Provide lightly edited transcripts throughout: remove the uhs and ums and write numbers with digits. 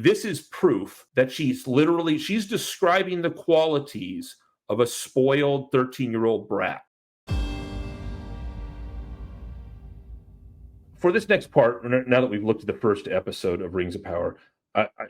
this is proof that she's describing the qualities of a spoiled 13-year-old brat. For this next part, now that we've looked at the first episode of Rings of Power,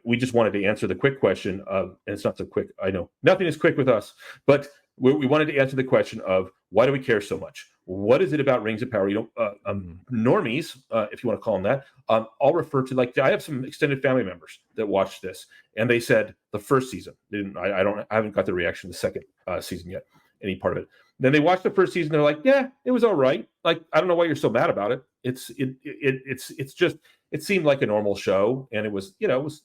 we just wanted to answer the quick question of, and it's not so quick, I know, nothing is quick with us, but we wanted to answer the question of, why do we care so much? What is it about Rings of Power? Normies, if you want to call them that, I'll refer to, like, I have some extended family members that watched this, and they said the first season. I haven't got the reaction to the second season yet, any part of it. Then they watched the first season. They're like, yeah, it was all right. Like, I don't know why you're so mad about it. It's just, it seemed like a normal show, and it was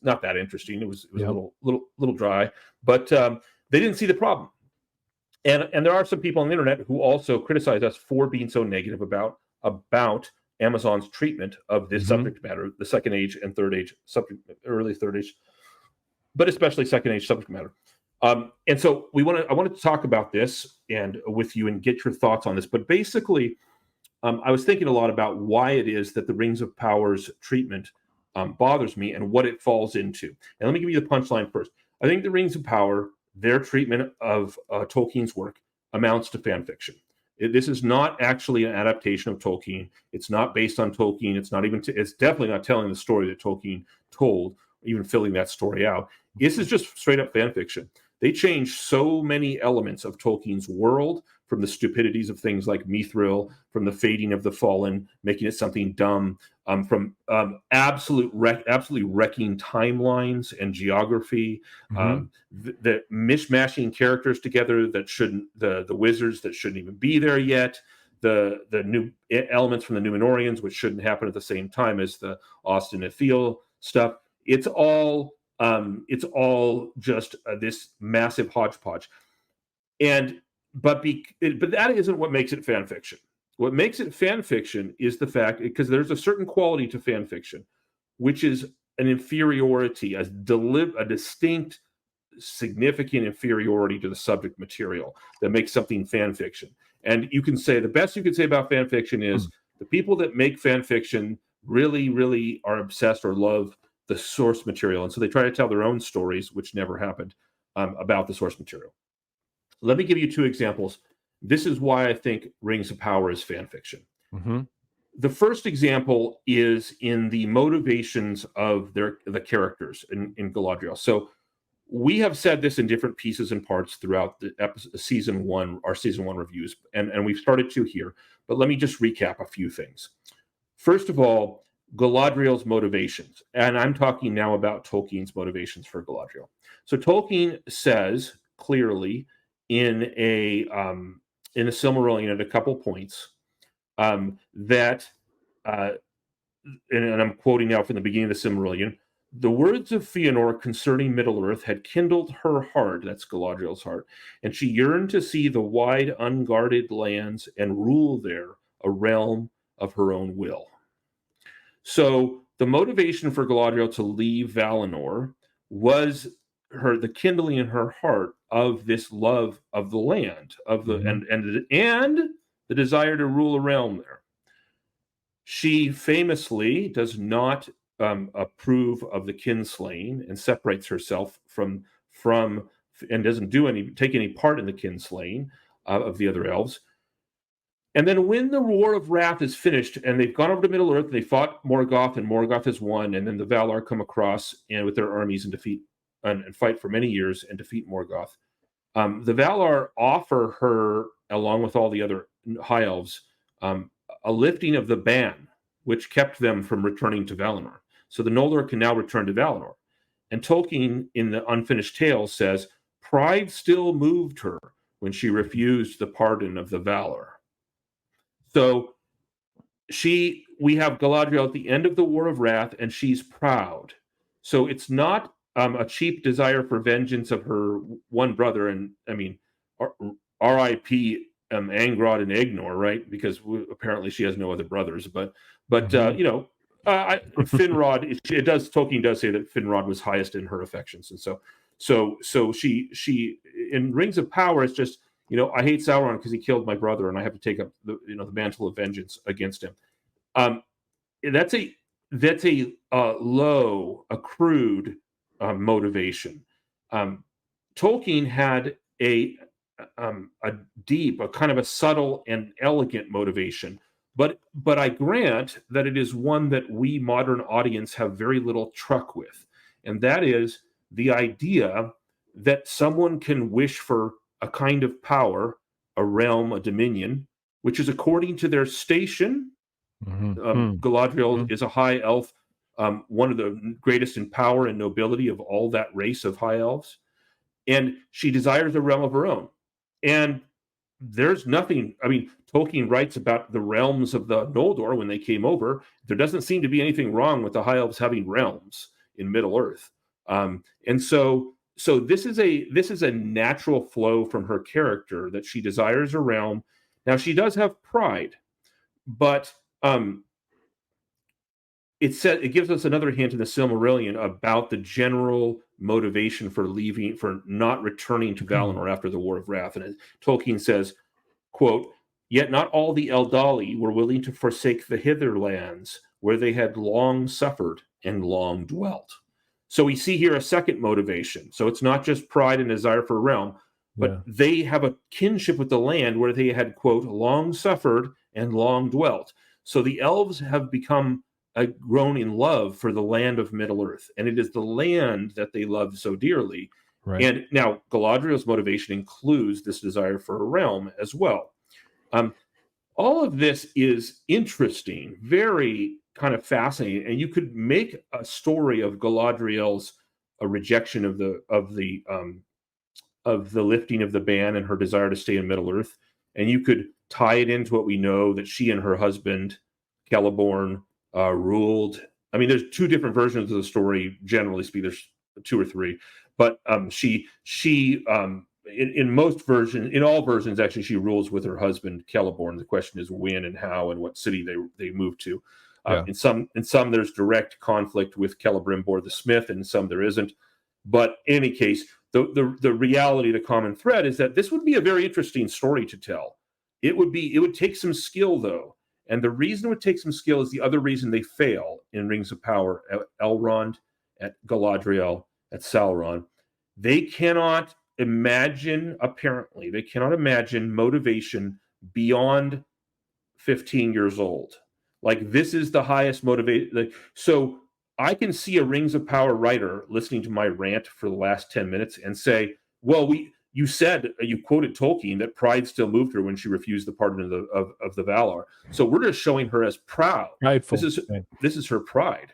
not that interesting. It was a little dry, but they didn't see the problem. And there are some people on the internet who also criticize us for being so negative about Amazon's treatment of this subject matter, the Second Age and Third Age early Third Age, but especially Second Age subject matter. And so I wanted to talk about this and with you and get your thoughts on this. But basically, I was thinking a lot about why it is that the Rings of Power's treatment bothers me and what it falls into. And let me give you the punchline first. I think the Rings of Power, their treatment of Tolkien's work, amounts to fan fiction. This is not actually an adaptation of Tolkien. It's not based on Tolkien. It's not even. It's definitely not telling the story that Tolkien told, even filling that story out. This is just straight up fan fiction. They changed so many elements of Tolkien's world, from the stupidities of things like Mithril, from the fading of the fallen, making it something dumb, from absolutely wrecking timelines and geography, the mishmashing characters together that shouldn't, the wizards that shouldn't even be there yet, the new elements from the Numenorians, which shouldn't happen at the same time as the Austin Ithil stuff. It's all just this massive hodgepodge, but that isn't what makes it fan fiction. What makes it fan fiction is the fact, because there's a certain quality to fan fiction, which is an inferiority, a distinct, significant inferiority to the subject material that makes something fan fiction. And you can say, the best you could say about fan fiction is the people that make fan fiction really, really are obsessed or love the source material. And so they try to tell their own stories, which never happened, about the source material. Let me give you two examples. This is why I think Rings of Power is fan fiction. The first example is in the motivations of the characters in Galadriel. So we have said this in different pieces and parts throughout the season one, our season one reviews, and we've started to here, but let me just recap a few things. First of all, Galadriel's motivations, and I'm talking now about Tolkien's motivations for Galadriel. So Tolkien says clearly in a Silmarillion at a couple points that, and I'm quoting now from the beginning of the Silmarillion, the words of Fëanor concerning Middle-earth had kindled her heart, that's Galadriel's heart, and she yearned to see the wide, unguarded lands and rule there a realm of her own will. So the motivation for Galadriel to leave Valinor was the kindling in her heart of this love of the land, of the and the desire to rule a realm there. She famously does not approve of the kinslaying and separates herself from and doesn't take any part in the kinslaying of the other elves. And then when the War of Wrath is finished and they've gone over to Middle-earth, they fought Morgoth and Morgoth has won, and then the Valar come across and with their armies and defeat and fight for many years and defeat Morgoth. The Valar offer her, along with all the other high elves, a lifting of the ban, which kept them from returning to Valinor. So the Noldor can now return to Valinor. And Tolkien, in the Unfinished Tales, says, pride still moved her when she refused the pardon of the Valar. So we have Galadriel at the end of the War of Wrath, and she's proud. So it's not a cheap desire for vengeance of her one brother, and I mean, R.I.P. Angrod and Egnor, right? Because apparently she has no other brothers. But Finrod, Tolkien does say that Finrod was highest in her affections, and so she in Rings of Power, it's just, I hate Sauron because he killed my brother, and I have to take up the mantle of vengeance against him. That's a low, a crude motivation. Tolkien had a deep, a kind of a subtle and elegant motivation, but I grant that it is one that we modern audience have very little truck with, and that is the idea that someone can wish for a kind of power, a realm, a dominion, which is according to their station. Galadriel is a high elf, one of the greatest in power and nobility of all that race of high elves, and she desires a realm of her own. And there's nothing, I mean, Tolkien writes about the realms of the Noldor when they came over. There doesn't seem to be anything wrong with the high elves having realms in Middle Earth. And so this is a natural flow from her character, that she desires a realm. Now, she does have pride, but it gives us another hint in the Silmarillion about the general motivation for leaving, for not returning to Valinor after the War of Wrath. And Tolkien says, quote, "Yet not all the Eldali were willing to forsake the hitherlands where they had long suffered and long dwelt." So we see here a second motivation. So it's not just pride and desire for a realm, but they have a kinship with the land where they had, quote, "long suffered and long dwelt." So the elves have become grown in love for the land of Middle Earth, and it is the land that they love so dearly. Right. And now Galadriel's motivation includes this desire for a realm as well. All of this is interesting, very kind of fascinating, and you could make a story of Galadriel's rejection of the lifting of the ban and her desire to stay in Middle Earth, and you could tie it into what we know, that she and her husband Celeborn ruled. I mean, there's two different versions of the story. Generally speaking, there's two or three, but she in most versions, in all versions, actually, she rules with her husband Celeborn. The question is when and how and what city they move to. In some there's direct conflict with Celebrimbor the Smith, and in some there isn't. But in any case, the reality, the common thread is that this would be a very interesting story to tell. It would take some skill, though. And the reason it would take some skill is the other reason they fail in Rings of Power, at Elrond, at Galadriel, at Sauron. They cannot imagine, apparently, they cannot imagine motivation beyond 15 years old. Like, this is the highest motivation. So I can see a Rings of Power writer listening to my rant for the last 10 minutes and say, well, you quoted Tolkien that pride still moved her when she refused the pardon of the Valar. So we're just showing her as proud. Prideful. This is her pride.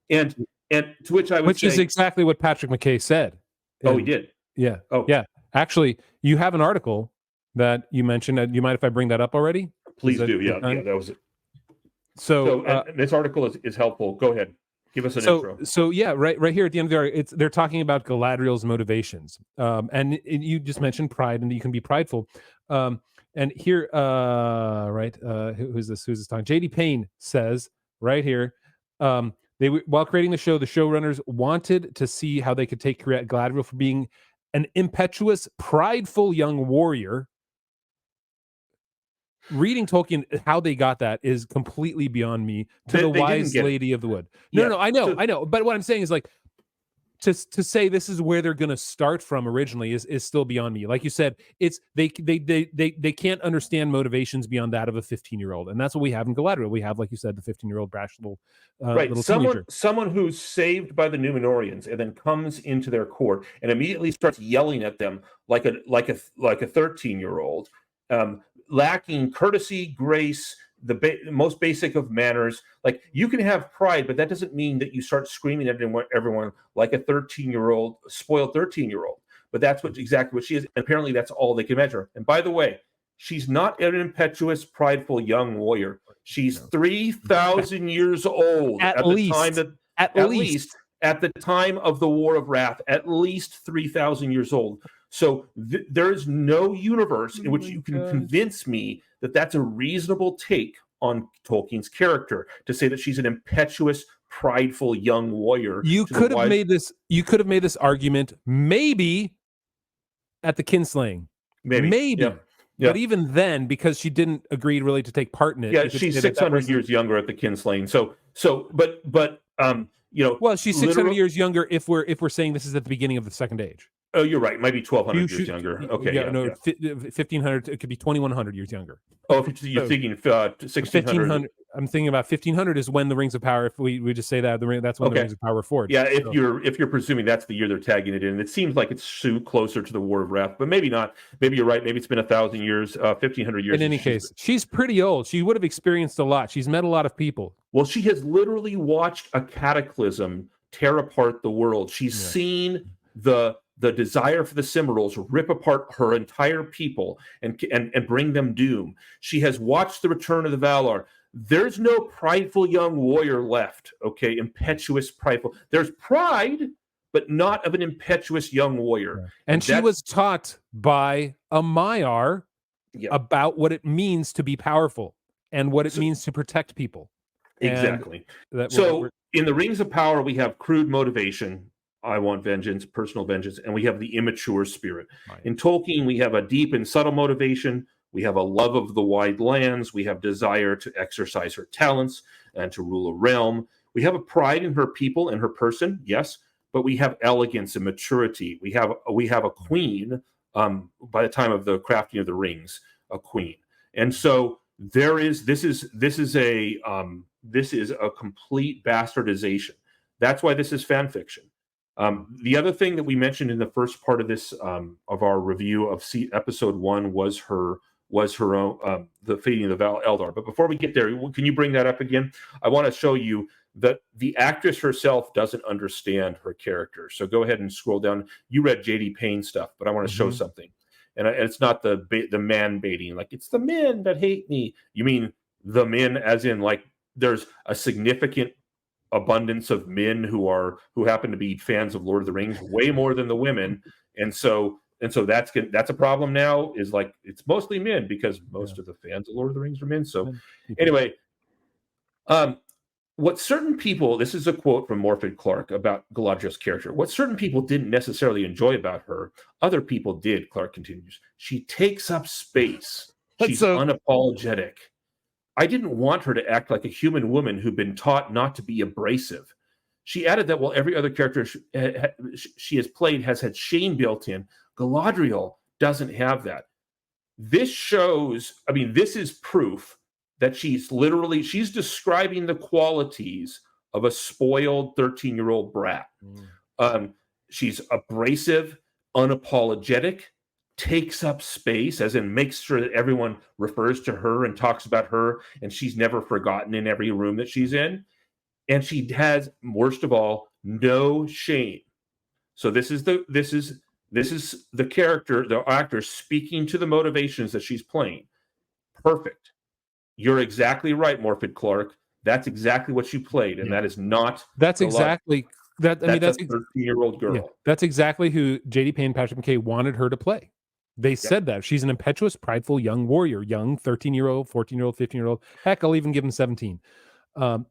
And to which I would say, is exactly what Patrick McKay said. Oh, he did? Yeah. Oh, yeah. Actually, you have an article that you mentioned. Do you mind if I bring that up already? Please do. Yeah, that was it. So this article is helpful. Go ahead. Give us an intro. So yeah, right here at the end of the article, they're talking about Galadriel's motivations. And you just mentioned pride, and you can be prideful. And here, who's this talking? J.D. Payne says right here, while creating the show, the showrunners wanted to see how they could take Galadriel from being an impetuous, prideful young warrior. Reading Tolkien, how they got that is completely beyond me. To the wise lady of the wood. No, I know. But what I'm saying is, like, to say this is where they're going to start from originally is still beyond me. Like you said, it's they can't understand motivations beyond that of a 15-year-old, and that's what we have in Galadriel. We have, like you said, the 15-year-old brash little someone who's saved by the Númenóreans and then comes into their court and immediately starts yelling at them like a 13-year-old. Lacking courtesy, grace, the most basic of manners. Like, you can have pride, but that doesn't mean that you start screaming at everyone like a 13-year-old, spoiled 13-year-old. But that's exactly what she is. And apparently that's all they can measure. And by the way, she's not an impetuous, prideful young warrior. She's 3,000 years old at the time of the War of Wrath, at least 3,000 years old. So there is no universe in which you can convince me that that's a reasonable take on Tolkien's character, to say that she's an impetuous, prideful young warrior. You could have made this argument maybe at the kinslaying. Maybe. Yeah. But even then, because she didn't agree really to take part in it. Yeah, she's 600 years younger at the kinslaying. Well, she's 600 literal. years younger if we're saying this is at the beginning of the Second Age. Oh, you're right. It might be 1,200 years younger. Okay, yeah. 1,500. It could be 2,100 years younger. Oh, if you're thinking 1,600. 1,500. I'm thinking about 1,500 is when the Rings of Power. If we just say that that's when the Rings of Power were forged. Yeah, if you're presuming that's the year they're tagging it in, it seems like it's closer to the War of Wrath, but maybe not. Maybe you're right. Maybe it's been 1,000 years, 1,500 years. In any case, she's pretty old. She would have experienced a lot. She's met a lot of people. Well, she has literally watched a cataclysm tear apart the world. She's seen the desire for the Cimmerals rip apart her entire people and bring them doom. She has watched the return of the Valar. There's no prideful young warrior left, okay? Impetuous, prideful. There's pride, but not of an impetuous young warrior. Yeah. And she was taught by a Maiar about what it means to be powerful and what it means to protect people. Exactly. So in the Rings of Power, we have crude motivation. I want vengeance, personal vengeance, and we have the immature spirit. Right. In Tolkien, we have a deep and subtle motivation. We have a love of the wide lands. We have desire to exercise her talents and to rule a realm. We have a pride in her people and her person, yes, but we have elegance and maturity. We have a queen. By the time of the crafting of the rings, a queen, and so this is a complete bastardization. That's why this is fan fiction. The other thing that we mentioned in the first part of this of our review of episode 1 was her own the fading of the Eldar. But before we get there, can you bring that up again? I want to show you that the actress herself doesn't understand her character. So go ahead and scroll down. You read J.D. Payne stuff, but I want to show something. And it's not the man baiting, like it's the men that hate me. You mean the men as in like there's a significant abundance of men who happen to be fans of Lord of the Rings, way more than the women, and so that's a problem now. Is like it's mostly men because most of the fans of Lord of the Rings are men. So anyway, what certain people, this is a quote from Morfydd Clark about Galadriel's character. What certain people didn't necessarily enjoy about her, other people did. Clark continues. She takes up space. She's unapologetic. I didn't want her to act like a human woman who'd been taught not to be abrasive. She added that while every other character she has played has had shame built in, Galadriel doesn't have that. This is proof that she's describing the qualities of a spoiled 13-year-old brat. She's abrasive, unapologetic, takes up space, as in makes sure that everyone refers to her and talks about her, and she's never forgotten in every room that she's in. And she has, worst of all, no shame. So this is the character, the actor speaking to the motivations that she's playing. Perfect. You're exactly right, Morfydd Clark. That's exactly what you played, and that is not. That's exactly that. I mean, that's a 13-year-old girl. Yeah, that's exactly who J.D. Payne, Patrick McKay wanted her to play. They said that she's an impetuous, prideful young warrior, young 13-year-old, 14-year-old, 15-year-old. Heck, I'll even give him 17. But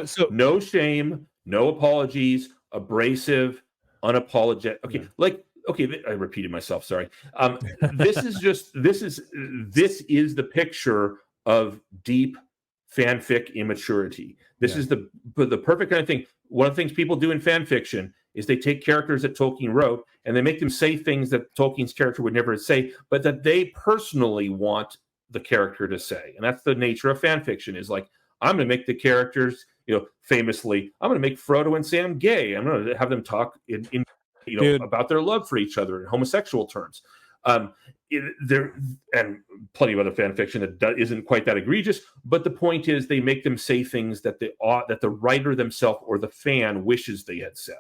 so no shame, no apologies, abrasive, unapologetic. Okay, I repeated myself. Sorry. This is the picture of deep fanfic immaturity. This is the perfect kind of thing. One of the things people do in fan fiction is they take characters that Tolkien wrote and they make them say things that Tolkien's character would never say, but that they personally want the character to say. And that's the nature of fan fiction. Is like, I'm going to make the characters, famously, I'm going to make Frodo and Sam gay. I'm going to have them talk in about their love for each other in homosexual terms. There and plenty of other fan fiction that isn't quite that egregious, but the point is they make them say things that the writer themselves or the fan wishes they had said.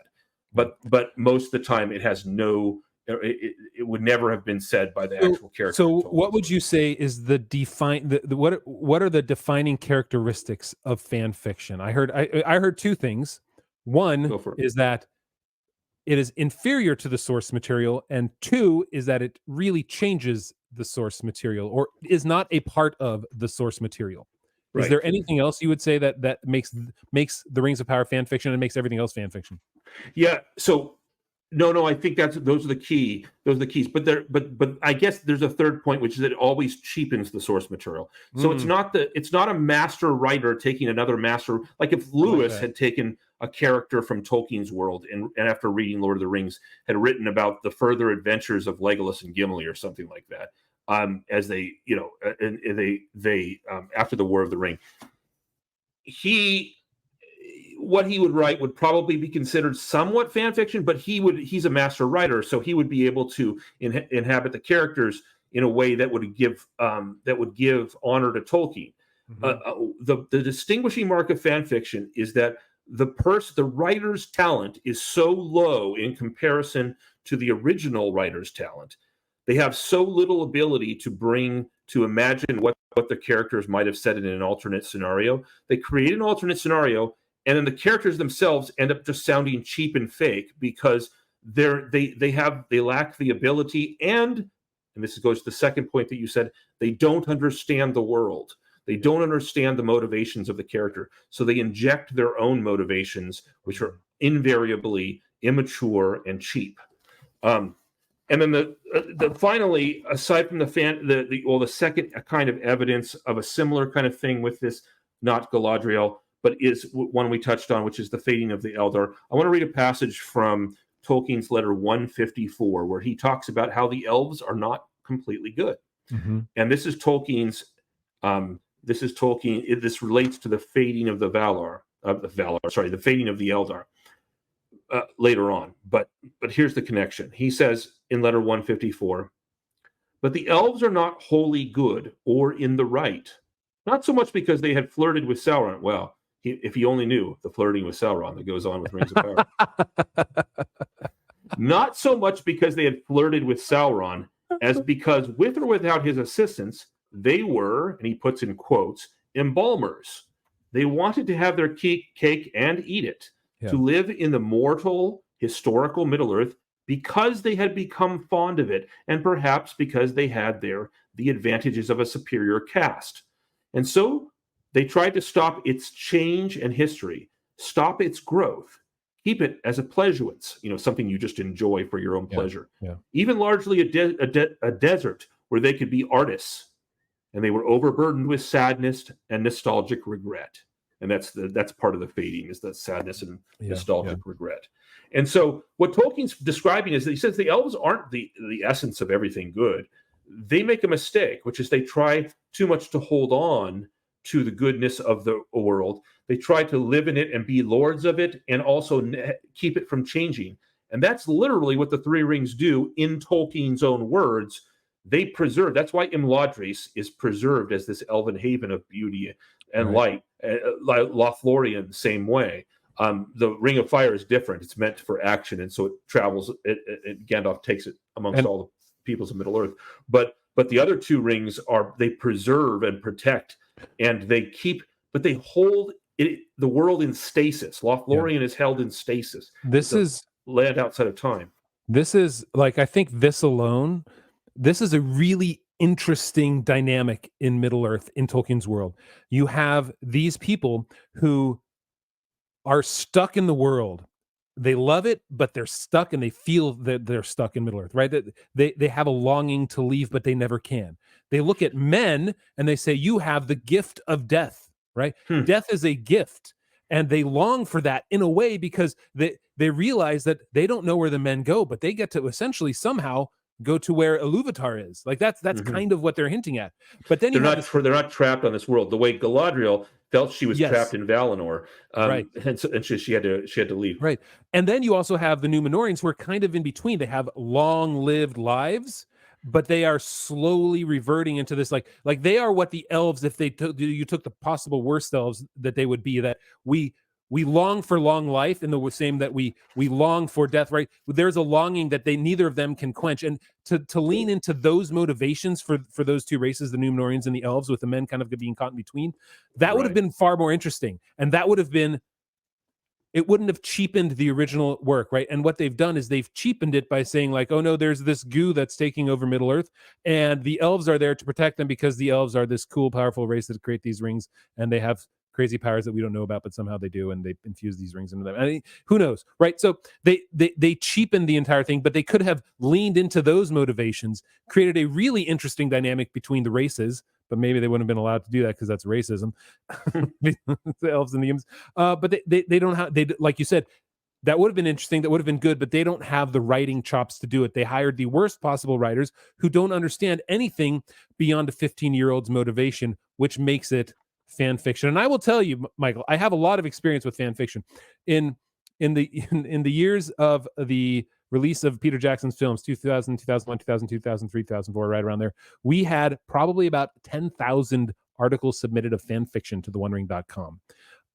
But most of the time it has no. It would never have been said by the actual character. So what would you say is what are the defining characteristics of fan fiction? I heard two things. One is that it is inferior to the source material, and two is that it really changes the source material or is not a part of the source material. Right. Is there anything else you would say that makes the Rings of Power fan fiction and makes everything else fan fiction? Yeah. So No, I think those are the key. Those are the keys. But I guess there's a third point, which is that it always cheapens the source material. So it's not a master writer taking another master. Like if Lewis had taken a character from Tolkien's world and after reading Lord of the Rings had written about the further adventures of Legolas and Gimli or something like that, as they, they after the War of the Ring, what he would write would probably be considered somewhat fan fiction, but he's a master writer, so he would be able to inhabit the characters in a way that would give honor to Tolkien. The distinguishing mark of fan fiction is that the writer's talent is so low in comparison to the original writer's talent. They have so little ability to imagine what the characters might have said in an alternate scenario. They create an alternate scenario, and then the characters themselves end up just sounding cheap and fake because they lack the ability, and this goes to the second point that you said, they don't understand the world. They don't understand the motivations of the character. So they inject their own motivations, which are invariably immature and cheap. And then finally, aside from the second kind of evidence of a similar kind of thing with this, not Galadriel, but is one we touched on, which is the fading of the Eldar. I want to read a passage from Tolkien's letter 154, where he talks about how the elves are not completely good. And this is Tolkien's. This relates to the fading of the fading of the Eldar later on. But here's the connection. He says in letter 154, but the elves are not wholly good or in the right, not so much because they had flirted with Sauron. Well, if he only knew the flirting with Sauron that goes on with Rings of Power. Not so much because they had flirted with Sauron, as because with or without his assistance, they were, and he puts in quotes, embalmers. They wanted to have their cake and eat it, to live in the mortal, historical Middle-earth because they had become fond of it, and perhaps because they had there the advantages of a superior caste. And so they tried to stop its change and history, stop its growth, keep it as a pleasuance, something you just enjoy for your own pleasure. Even largely a desert where they could be artists, and they were overburdened with sadness and nostalgic regret. And that's part of the fading, is that sadness and nostalgic regret. And so what Tolkien's describing is that he says the elves aren't the essence of everything good. They make a mistake, which is they try too much to hold on to the goodness of the world. They try to live in it and be lords of it, and also keep it from changing. And that's literally what the Three Rings do in Tolkien's own words. They preserve. That's why Imladris is preserved as this elven haven of beauty and light. Lothlorien, same way. The Ring of Fire is different. It's meant for action, and so it travels. Gandalf takes it amongst all the peoples of Middle Earth. But the other two rings they preserve and protect, and they hold the world in stasis. Lothlorien is held in stasis. This is land outside of time. This is I think this alone. This is a really interesting dynamic in Middle Earth, in Tolkien's world. You have these people who are stuck in the world. They love it, but they're stuck, and they feel that they're stuck in Middle Earth, right? They have a longing to leave, but they never can. They look at men and they say, you have the gift of death, right? Death is a gift. And they long for that in a way because they realize that they don't know where the men go, but they get to essentially somehow go to where Iluvatar is. That's kind of what they're hinting at. But then they're not trapped on this world the way Galadriel felt she was trapped in Valinor, right? And she had to leave, right? And then you also have the Númenóreans who are kind of in between. They have long-lived lives, but they are slowly reverting into this like they are what the elves, if you took the possible worst elves that they would be, that we long for long life in the same that we long for death, right? There's a longing that neither of them can quench. And to lean into those motivations for those two races, the Númenóreans and the elves, with the men kind of being caught in between, that would have been far more interesting. And that would have been, it wouldn't have cheapened the original work, right? And what they've done is they've cheapened it by saying oh no, there's this goo that's taking over Middle Earth, and the elves are there to protect them because the elves are this cool, powerful race that create these rings, and they have crazy powers that we don't know about, but somehow they do, and they infuse these rings into them. I mean, who knows, right? So they cheapened the entire thing, but they could have leaned into those motivations, created a really interesting dynamic between the races. But maybe they wouldn't have been allowed to do that because that's racism. The elves and the humans. But they don't have, they, like you said, that would have been interesting. That would have been good, but they don't have the writing chops to do it. They hired the worst possible writers who don't understand anything beyond a 15-year-old's motivation, which makes it fan fiction. And I will tell you, Michael, I have a lot of experience with fan fiction. In the years of the release of Peter Jackson's films, 2000, 2001, 2002, 2003, 2004, right around there, we had probably about 10,000 articles submitted of fan fiction to theonering.com.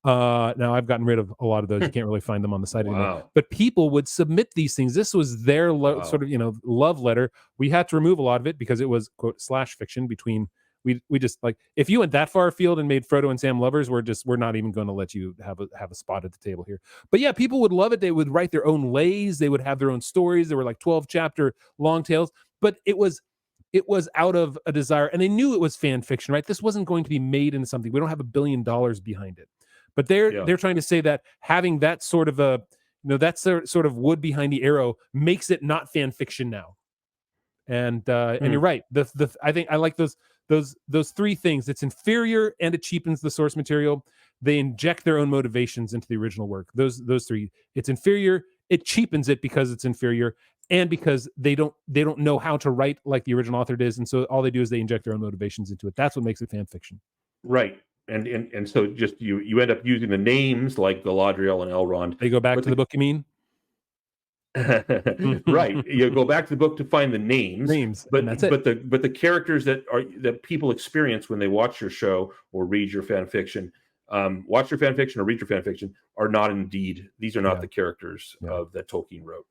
Now I've gotten rid of a lot of those. You can't really find them on the site anymore. But people would submit these things. This was their sort of, love letter. We had to remove a lot of it because it was quote / fiction between. We just like, if you went that far afield and made Frodo and Sam lovers, we're not even going to let you have a spot at the table here. But yeah, people would love it. They would write their own lays. They would have their own stories. There were like 12 chapter long tales, but it was out of a desire, and they knew it was fan fiction, right? This wasn't going to be made into something. We don't have $1 billion behind it. But they're trying to say that having that sort of that sort of wood behind the arrow makes it not fan fiction now. And you're right. I think I like those three things. It's inferior and it cheapens the source material. They inject their own motivations into the original work. Those three. It's inferior. It cheapens it because it's inferior, and because they don't know how to write like the original author does, and so all they do is they inject their own motivations into it. That's what makes it fan fiction. Right. And so just you end up using the names like Galadriel and Elrond. They go back to the book, you mean? Right. You go back to the book to find the names, but that's it. But the characters that people experience when they watch your show or read your fan fiction, watch your fan fiction or read your fan fiction, are not indeed. These are not the characters of that Tolkien wrote.